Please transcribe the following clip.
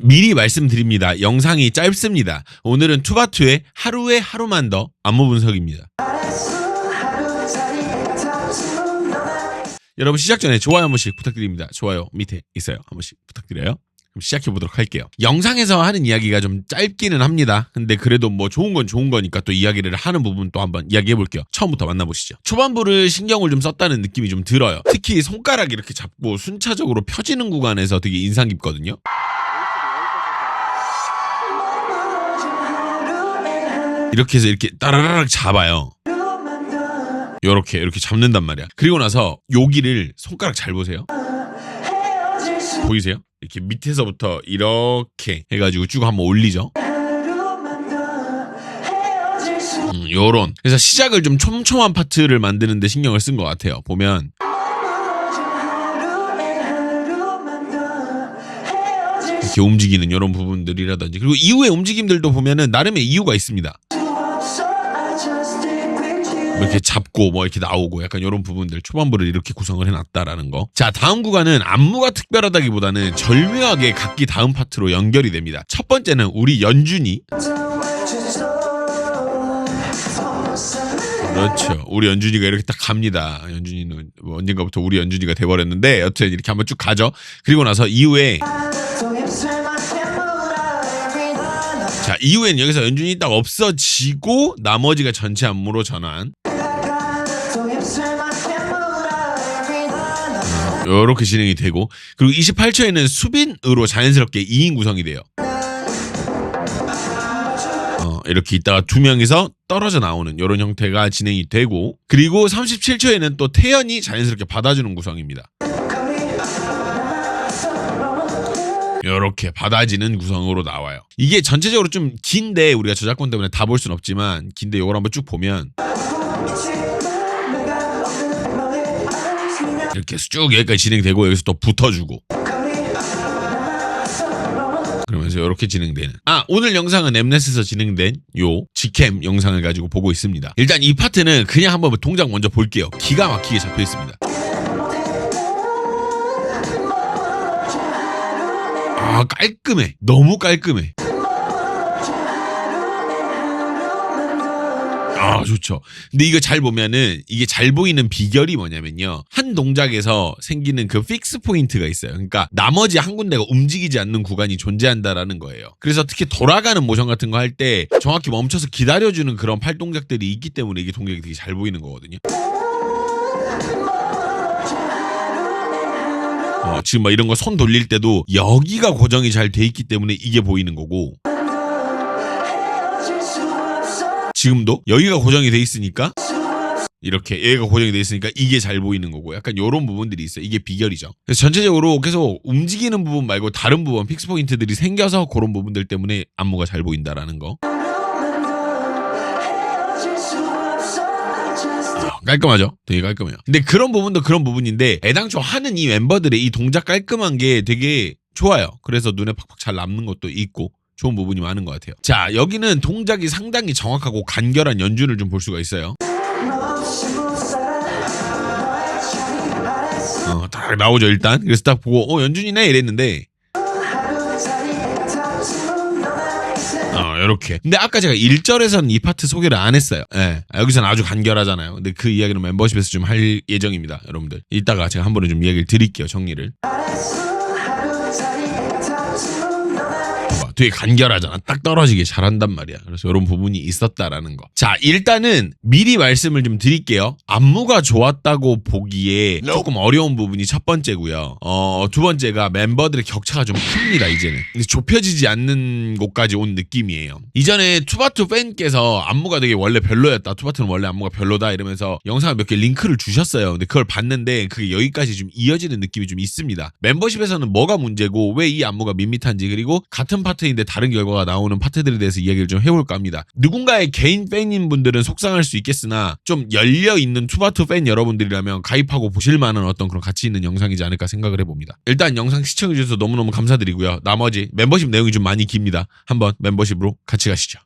미리 말씀드립니다. 영상이 짧습니다. 오늘은 투바투의 하루에 하루만 더 안무 분석입니다. 여러분 시작 전에 좋아요 한 번씩 부탁드립니다. 좋아요 밑에 있어요. 한 번씩 부탁드려요. 그럼 시작해보도록 할게요. 영상에서 하는 이야기가 좀 짧기는 합니다. 근데 그래도 뭐 좋은 건 좋은 거니까 또 이야기를 하는 부분 또 한번 이야기해볼게요. 처음부터 만나보시죠. 초반부를 신경을 좀 썼다는 느낌이 좀 들어요. 특히 손가락 이렇게 잡고 순차적으로 펴지는 구간에서 되게 인상 깊거든요. 이렇게 해서 이렇게 따라라락 잡아요. 이렇게 잡는단 말이야. 그리고 나서 여기를 손가락 잘 보세요. 보이세요? 이렇게 밑에서부터 이렇게 해가지고 쭉 한번 올리죠. 요런. 그래서 시작을 좀 촘촘한 파트를 만드는데 신경을 쓴 것 같아요. 보면 이렇게 움직이는 이런 부분들이라든지, 그리고 이후의 움직임들도 보면은 나름의 이유가 있습니다. 이렇게 잡고 뭐 이렇게 나오고 약간 이런 부분들, 초반부를 이렇게 구성을 해놨다라는 거. 자, 다음 구간은 안무가 특별하다기보다는 절묘하게 각기 다음 파트로 연결이 됩니다. 첫 번째는 우리 연준이, 그렇죠, 우리 연준이가 이렇게 딱 갑니다. 연준이는 뭐 언젠가부터 우리 연준이가 돼버렸는데 여튼 이렇게 한번 쭉 가죠. 그리고 나서 이후에, 자, 이후엔 여기서 연준이 딱 없어지고 나머지가 전체 안무로 전환. 이렇게 진행이 되고, 그리고 28초에는 수빈으로 자연스럽게 2인 구성이 돼요. 이렇게 있다가 두 명이서 떨어져 나오는 이런 형태가 진행이 되고, 그리고 37초에는 또 태연이 자연스럽게 받아주는 구성입니다. 이렇게 받아지는 구성으로 나와요. 이게 전체적으로 좀 긴데 우리가 저작권 때문에 다 볼 순 없지만 긴데 이걸 한번 쭉 보면 이렇게 쭉 여기까지 진행되고 여기서 또 붙어주고 그러면서 이렇게 진행되는. 오늘 영상은 엠넷에서 진행된 요 직캠 영상을 가지고 보고 있습니다. 일단 이 파트는 그냥 한번 동작 먼저 볼게요. 기가 막히게 잡혀 있습니다. 깔끔해. 너무 깔끔해. 좋죠. 근데 이거 잘 보면은 이게 잘 보이는 비결이 뭐냐면요, 한 동작에서 생기는 그 픽스 포인트가 있어요. 그러니까 나머지 한 군데가 움직이지 않는 구간이 존재한다라는 거예요. 그래서 특히 돌아가는 모션 같은 거 할 때 정확히 멈춰서 기다려주는 그런 팔 동작들이 있기 때문에 이게 동작이 되게 잘 보이는 거거든요. 지금 막 이런 거 손 돌릴 때도 여기가 고정이 잘 돼 있기 때문에 이게 보이는 거고, 지금도 여기가 고정이 돼 있으니까 이렇게, 여기가 고정이 돼 있으니까 이게 잘 보이는 거고, 약간 이런 부분들이 있어요. 이게 비결이죠. 그래서 전체적으로 계속 움직이는 부분 말고 다른 부분, 픽스 포인트들이 생겨서 그런 부분들 때문에 안무가 잘 보인다라는 거. 깔끔하죠? 되게 깔끔해요. 근데 그런 부분도 그런 부분인데 애당초 하는 이 멤버들의 이 동작 깔끔한 게 되게 좋아요. 그래서 눈에 팍팍 잘 남는 것도 있고 좋은 부분이 많은 것 같아요. 자, 여기는 동작이 상당히 정확하고 간결한 연준을 좀 볼 수가 있어요. 딱 나오죠 일단. 그래서 딱 보고 연준이네 이랬는데 이렇게. 근데 아까 제가 1절에서는 이 파트 소개를 안 했어요. 여기서는 아주 간결하잖아요. 근데 그 이야기는 멤버십에서 좀 할 예정입니다. 여러분들 이따가 제가 한 번에 좀 이야기를 드릴게요. 정리를. 되게 간결하잖아. 딱 떨어지게 잘한단 말이야. 그래서 이런 부분이 있었다라는 거. 자, 일단은 미리 말씀을 좀 드릴게요. 안무가 좋았다고 보기에 조금 어려운 부분이 첫 번째고요. 두 번째가 멤버들의 격차가 좀 큽니다. 이제는 좁혀지지 않는 곳까지 온 느낌이에요. 이전에 투바투 팬께서 안무가 되게 원래 별로였다, 투바투는 원래 안무가 별로다 이러면서 영상을 몇 개 링크를 주셨어요. 근데 그걸 봤는데 그게 여기까지 좀 이어지는 느낌이 좀 있습니다. 멤버십에서는 뭐가 문제고 왜 이 안무가 밋밋한지, 그리고 같은 파트인데 다른 결과가 나오는 파트들에 대해서 이야기를 좀 해볼까 합니다. 누군가의 개인 팬인 분들은 속상할 수 있겠으나 좀 열려있는 투바투 팬 여러분들이라면 가입하고 보실 만한 어떤 그런 가치 있는 영상이지 않을까 생각을 해봅니다. 일단 영상 시청해주셔서 너무너무 감사드리고요. 나머지 멤버십 내용이 좀 많이 깁니다. 한번 멤버십으로 같이 가시죠.